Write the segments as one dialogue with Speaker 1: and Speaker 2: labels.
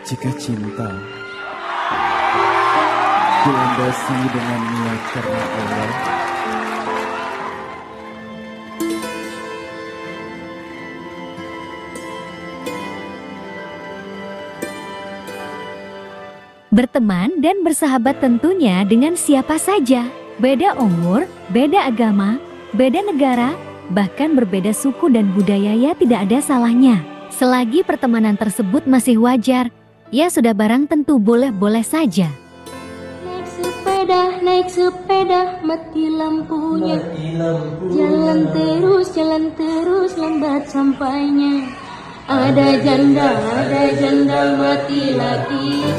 Speaker 1: Jika cinta dilandasi dengan niat karena Allah,
Speaker 2: berteman dan bersahabat tentunya dengan siapa saja, beda umur, beda agama, beda negara, bahkan berbeda suku dan budaya ya tidak ada salahnya. Selagi pertemanan tersebut masih wajar, ya sudah barang tentu boleh-boleh saja.
Speaker 3: Naik sepeda, mati lampunya. Jalan terus, lambat sampainya. Ada janda mati lakinya.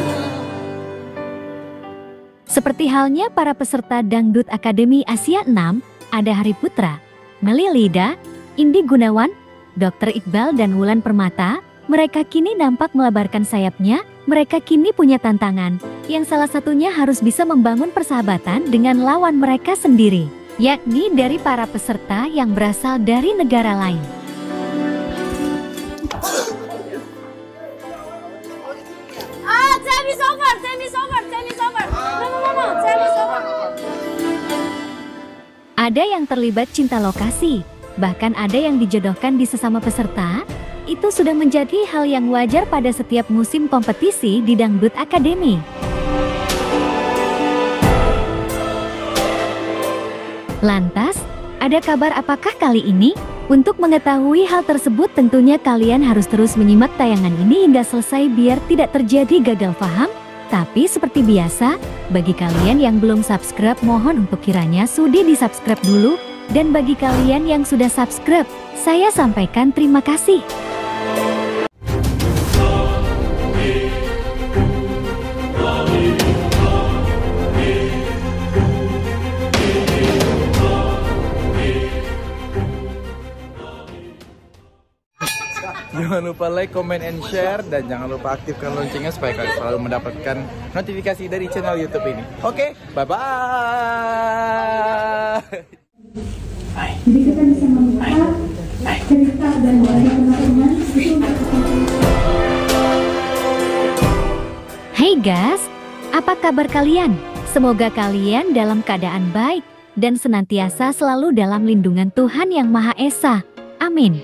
Speaker 2: Seperti halnya para peserta Dangdut Akademi Asia 6, ada Hari Putra, Meli Lida, Indi Gunawan, Dr. Iqbal dan Wulan Permata. Mereka kini nampak melebarkan sayapnya. Mereka kini punya tantangan, yang salah satunya harus bisa membangun persahabatan dengan lawan mereka sendiri, yakni dari para peserta yang berasal dari negara lain. Ada yang terlibat cinta lokasi, bahkan ada yang dijodohkan di sesama peserta. Itu sudah menjadi hal yang wajar pada setiap musim kompetisi di Dangdut Akademi. Lantas, ada kabar apakah kali ini? Untuk mengetahui hal tersebut tentunya kalian harus terus menyimak tayangan ini hingga selesai biar tidak terjadi gagal paham. Tapi seperti biasa, bagi kalian yang belum subscribe mohon untuk kiranya sudi di-subscribe dulu. Dan bagi kalian yang sudah subscribe, saya sampaikan terima kasih.
Speaker 1: Jangan lupa like, comment, and share, dan jangan lupa aktifkan loncengnya supaya kalian selalu mendapatkan notifikasi dari channel YouTube ini. Oke, bye-bye.
Speaker 4: Jadi kita bisa melihat cerita dan dari teman-teman itu.
Speaker 2: Hai guys, apa kabar kalian? Semoga kalian dalam keadaan baik dan senantiasa selalu dalam lindungan Tuhan Yang Maha Esa. Amin.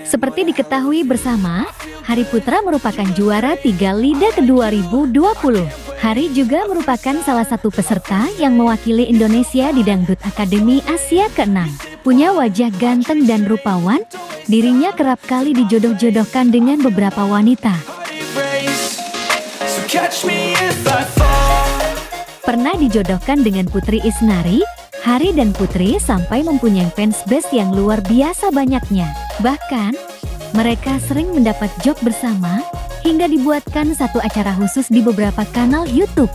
Speaker 2: Seperti diketahui bersama, Hari Putra merupakan juara 3 LIDA ke 2020. Hari juga merupakan salah satu peserta yang mewakili Indonesia di Dangdut Akademi Asia ke-6. Punya wajah ganteng dan rupawan, dirinya kerap kali dijodoh-jodohkan dengan beberapa wanita. Pernah dijodohkan dengan Putri Isnari, Hari dan Putri sampai mempunyai fans base yang luar biasa banyaknya. Bahkan, mereka sering mendapat job bersama, hingga dibuatkan satu acara khusus di beberapa kanal YouTube.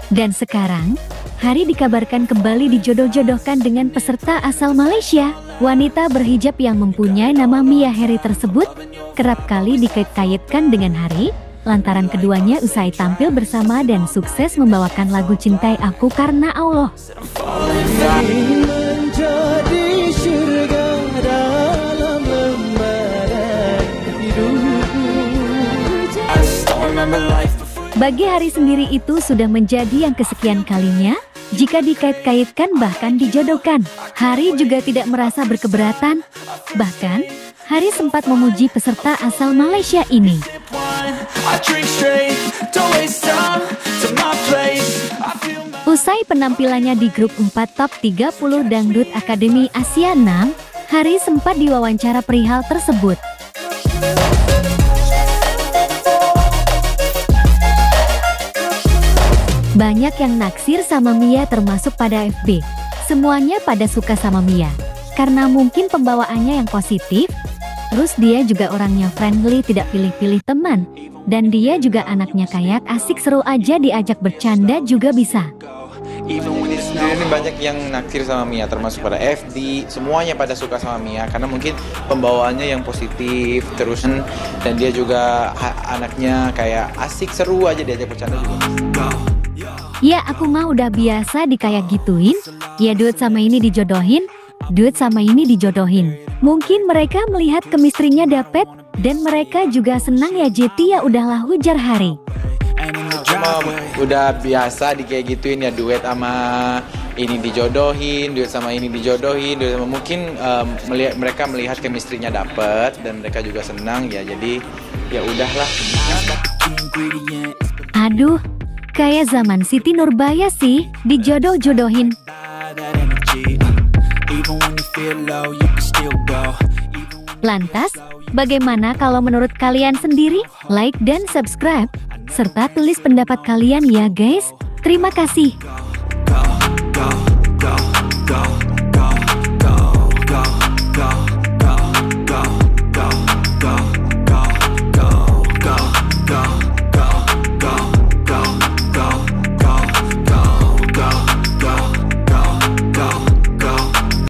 Speaker 2: Dan sekarang, Hari dikabarkan kembali dijodoh-jodohkan dengan peserta asal Malaysia. Wanita berhijab yang mempunyai nama Mia Heri tersebut kerap kali dikait-kaitkan dengan Hari, lantaran keduanya usai tampil bersama dan sukses membawakan lagu Cintai Aku Karena Allah. Bagi Hari sendiri itu sudah menjadi yang kesekian kalinya jika dikait-kaitkan bahkan dijodohkan. Hari juga tidak merasa berkeberatan. Bahkan, Hari sempat memuji peserta asal Malaysia ini. Usai penampilannya di grup 4 top 30 Dangdut Akademi Asia 6, Hari sempat diwawancara perihal tersebut. Banyak yang naksir sama Mia termasuk pada FB. Semuanya pada suka sama Mia. Karena mungkin pembawaannya yang positif. Terus dia juga orangnya friendly, tidak pilih-pilih teman. Dan dia juga anaknya kayak asik, seru aja diajak bercanda juga bisa.
Speaker 1: Ini banyak yang naksir sama Mia, termasuk pada FD, semuanya pada suka sama Mia karena mungkin pembawaannya yang positif terus, dan dia juga anaknya kayak asik, seru aja diajak bercanda juga.
Speaker 2: Ya aku mah udah biasa dikayak gituin, ya duet sama ini dijodohin, duet sama ini dijodohin. Mungkin mereka melihat kemistrinya dapet, dan mereka juga senang ya JT, ya udahlah hujar hari.
Speaker 1: Cuma udah biasa di kayak gituin ya, duet sama ini dijodohin, duet sama ini dijodohin, duet sama, mungkin mereka melihat kemistrinya dapet dan mereka juga senang ya, jadi ya udahlah.
Speaker 2: Aduh, kayak zaman Siti Nurbaya sih, dijodoh-jodohin. Lantas, bagaimana kalau menurut kalian sendiri? Like dan subscribe, serta tulis pendapat kalian ya guys. Terima kasih.